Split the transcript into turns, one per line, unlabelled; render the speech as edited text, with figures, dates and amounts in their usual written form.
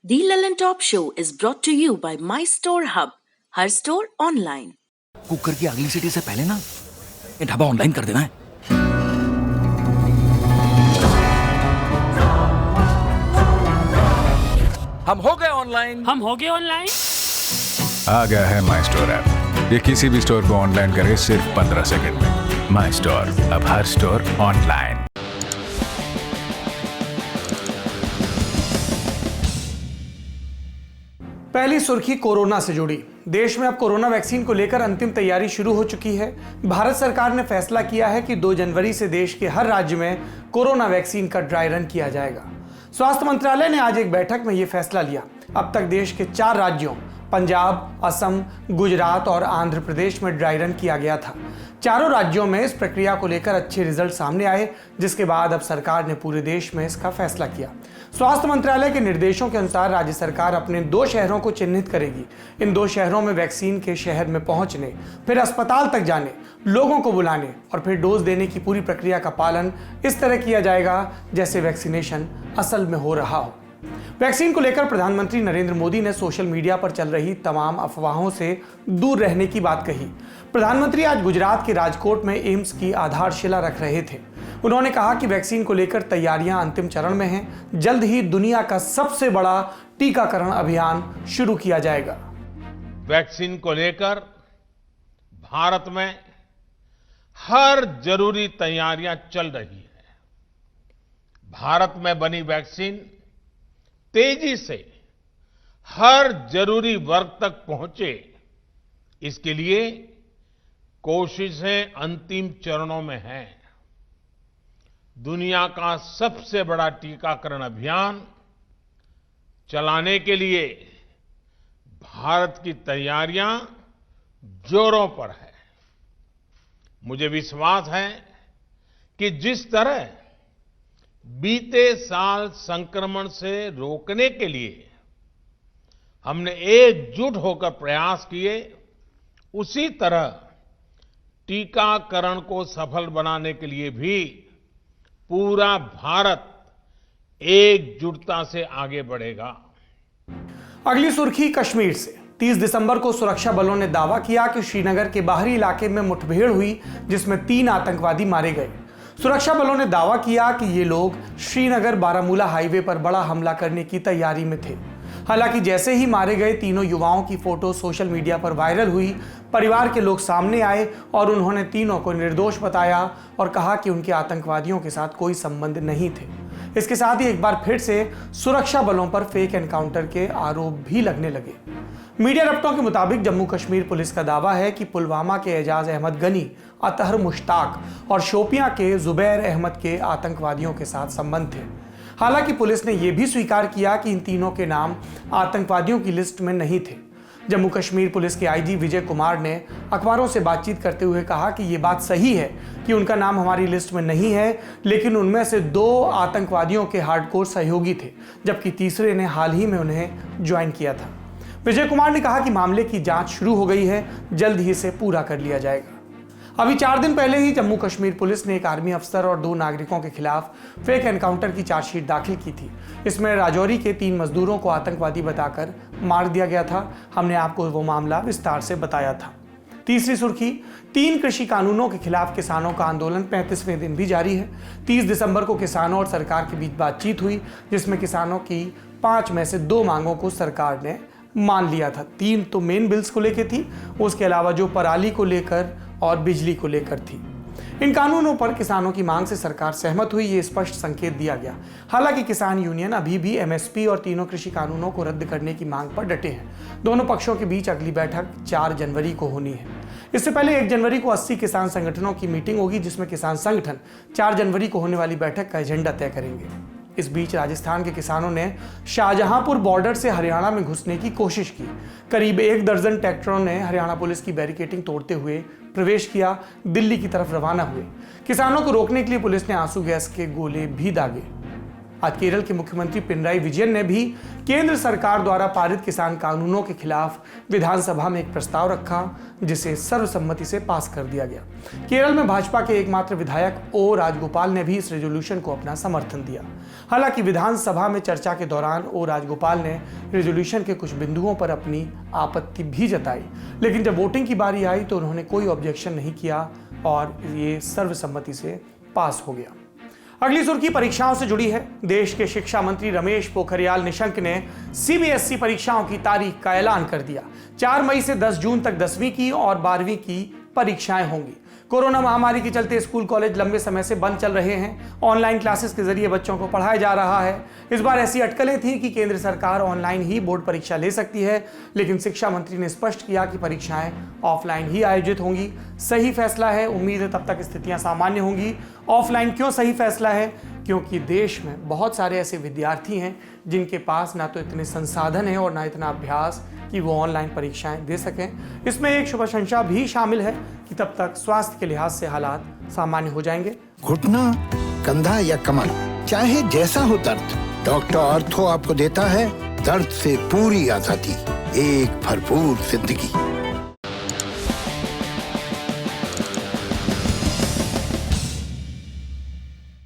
The Lellan Top Show is brought to you by My Store Hub, her store online.
Cooker की अगली सीटी से पहले ना ये ढाबा ऑनलाइन कर देना है। हम हो गए ऑनलाइन।
आ गया है माई स्टोर ऐप। ये किसी भी स्टोर को ऑनलाइन करे सिर्फ 15 सेकंड में। माई स्टोर, अब हर स्टोर ऑनलाइन।
पहली सुर्खी कोरोना से जुड़ी। देश में अब कोरोना वैक्सीन को लेकर अंतिम तैयारी शुरू हो चुकी है। भारत सरकार ने फैसला किया है कि 2 जनवरी से देश के हर राज्य में कोरोना वैक्सीन का ड्राई रन किया जाएगा। स्वास्थ्य मंत्रालय ने आज एक बैठक में यह फैसला लिया। अब तक देश के 4 राज्यों पंजाब, असम, गुजरात और आंध्र प्रदेश में ड्राई रन किया गया था। चारों राज्यों में इस प्रक्रिया को लेकर अच्छे रिजल्ट सामने आए, जिसके बाद अब सरकार ने पूरे देश में इसका फैसला किया। स्वास्थ्य मंत्रालय के निर्देशों के अनुसार राज्य सरकार अपने 2 शहरों को चिन्हित करेगी। इन 2 शहरों में वैक्सीन के शहर में पहुंचने, फिर अस्पताल तक जाने, लोगों को बुलाने और फिर डोज देने की पूरी प्रक्रिया का पालन इस तरह किया जाएगा जैसे वैक्सीनेशन असल में हो रहा हो। वैक्सीन को लेकर प्रधानमंत्री नरेंद्र मोदी ने सोशल मीडिया पर चल रही तमाम अफवाहों से दूर रहने की बात कही। प्रधानमंत्री आज गुजरात के राजकोट में एम्स की आधारशिला रख रहे थे। उन्होंने कहा कि वैक्सीन को लेकर तैयारियां अंतिम चरण में हैं। जल्द ही दुनिया का सबसे बड़ा टीकाकरण अभियान शुरू किया जाएगा।
वैक्सीन को लेकर भारत में हर जरूरी तैयारियां चल रही है। भारत में बनी वैक्सीन तेजी से हर जरूरी वर्ग तक पहुंचे, इसके लिए कोशिशें अंतिम चरणों में हैं। दुनिया का सबसे बड़ा टीकाकरण अभियान चलाने के लिए भारत की तैयारियां जोरों पर है। मुझे विश्वास है कि जिस तरह बीते साल संक्रमण से रोकने के लिए हमने एकजुट होकर प्रयास किए, उसी तरह टीकाकरण को सफल बनाने के लिए भी पूरा भारत एकजुटता से आगे बढ़ेगा।
अगली सुर्खी कश्मीर से। 30 दिसंबर को सुरक्षा बलों ने दावा किया कि श्रीनगर के बाहरी इलाके में मुठभेड़ हुई, जिसमें 3 आतंकवादी मारे गए। सुरक्षा बलों ने दावा किया कि ये लोग श्रीनगर बारामूला हाईवे पर बड़ा हमला करने की तैयारी में थे। हालांकि जैसे ही मारे गए तीनों युवाओं की फोटो सोशल मीडिया पर वायरल हुई, परिवार के लोग सामने आए और उन्होंने तीनों को निर्दोष बताया और कहा कि उनके आतंकवादियों के साथ कोई संबंध नहीं थे। इसके साथ ही एक बार फिर से सुरक्षा बलों पर फेक एनकाउंटर के आरोप भी लगने लगे। मीडिया रप्टों के मुताबिक जम्मू कश्मीर पुलिस का दावा है कि पुलवामा के एजाज अहमद गनी, अतहर मुश्ताक और शोपियां के जुबैर अहमद के आतंकवादियों के साथ संबंध थे। हालांकि पुलिस ने यह भी स्वीकार किया कि इन तीनों के नाम आतंकवादियों की लिस्ट में नहीं थे। जम्मू कश्मीर पुलिस के आईजी विजय कुमार ने अखबारों से बातचीत करते हुए कहा कि यह बात सही है कि उनका नाम हमारी लिस्ट में नहीं है, लेकिन उनमें से 2 आतंकवादियों के हार्डकोर सहयोगी थे, जबकि तीसरे ने हाल ही में उन्हें ज्वाइन किया था। विजय कुमार ने कहा कि मामले की जांच शुरू हो गई है, जल्द ही इसे पूरा कर लिया जाएगा। अभी 4 दिन पहले ही जम्मू कश्मीर पुलिस ने एक आर्मी अफसर और 2 नागरिकों के खिलाफ फेक एनकाउंटर की चार्जशीट दाखिल की थी। इसमें राजौरी के 3 मजदूरों को आतंकवादी बताकर मार दिया गया था। हमने आपको वो मामला विस्तार से बताया था। तीसरी सुर्खी, 3 कृषि कानूनों के खिलाफ किसानों का आंदोलन 35वें दिन भी जारी है। 30 दिसंबर को किसानों और सरकार के बीच बातचीत हुई, जिसमें किसानों की 5 में से 2 मांगों को सरकार ने मान लिया था। 3 तो मेन बिल्स को लेकर थी, उसके अलावा जो पराली को लेकर और बिजली को लेकर थी। इन कानूनों पर किसानों की मांग से सरकार सहमत हुई, ये स्पष्ट संकेत दिया गया। हालांकि किसान यूनियन अभी भी एमएसपी और तीनों कृषि कानूनों को रद्द करने की मांग पर डटे हैं। दोनों पक्षों के बीच अगली बैठक 4 जनवरी को होनी है। इससे पहले 1 जनवरी को 80 किसान संगठनों की मीटिंग होगी, जिसमें किसान संगठन 4 जनवरी को होने वाली बैठक का एजेंडा तय करेंगे। इस बीच राजस्थान के किसानों ने शाहजहांपुर बॉर्डर से हरियाणा में घुसने की कोशिश की। करीब 1 दर्जन ट्रैक्टरों ने हरियाणा पुलिस की बैरिकेडिंग तोड़ते हुए प्रवेश किया, दिल्ली की तरफ रवाना हुए। किसानों को रोकने के लिए पुलिस ने आंसू गैस के गोले भी दागे। आज केरल के मुख्यमंत्री पिनराई विजयन ने भी केंद्र सरकार द्वारा पारित किसान कानूनों के खिलाफ विधानसभा में एक प्रस्ताव रखा, जिसे सर्वसम्मति से पास कर दिया गया। केरल में भाजपा के एकमात्र विधायक ओ राजगोपाल ने भी इस रेजोल्यूशन को अपना समर्थन दिया। हालांकि विधानसभा में चर्चा के दौरान ओ राजगोपाल ने रेजोल्यूशन के कुछ बिंदुओं पर अपनी आपत्ति भी जताई, लेकिन जब वोटिंग की बारी आई तो उन्होंने कोई ऑब्जेक्शन नहीं किया और ये सर्वसम्मति से पास हो गया। अगली सुर्खी परीक्षाओं से जुड़ी है। देश के शिक्षा मंत्री रमेश पोखरियाल निशंक ने सीबीएसई परीक्षाओं की तारीख का ऐलान कर दिया। 4 मई से 10 जून तक 10वीं की और 12वीं की परीक्षाएं होंगी। कोरोना महामारी के चलते स्कूल कॉलेज लंबे समय से बंद चल रहे हैं। ऑनलाइन क्लासेस के जरिए बच्चों को पढ़ाया जा रहा है। इस बार ऐसी अटकलें थी कि केंद्र सरकार ऑनलाइन ही बोर्ड परीक्षा ले सकती है, लेकिन शिक्षा मंत्री ने स्पष्ट किया कि परीक्षाएं ऑफलाइन ही आयोजित होंगी। सही फैसला है, उम्मीद है तब तक स्थितियां सामान्य होंगी। ऑफलाइन क्यों सही फैसला है? क्योंकि देश में बहुत सारे ऐसे विद्यार्थी हैं जिनके पास ना तो इतने संसाधन है और ना इतना अभ्यास कि वो ऑनलाइन परीक्षाएं दे सकें। इसमें एक शुभ आशंसा भी शामिल है कि तब तक स्वास्थ्य के लिहाज से हालात सामान्य हो जाएंगे।
घुटना, कंधा या कमर, चाहे जैसा हो दर्द, डॉक्टर ऑर्थो आपको देता है दर्द से पूरी आजादी, एक भरपूर जिंदगी।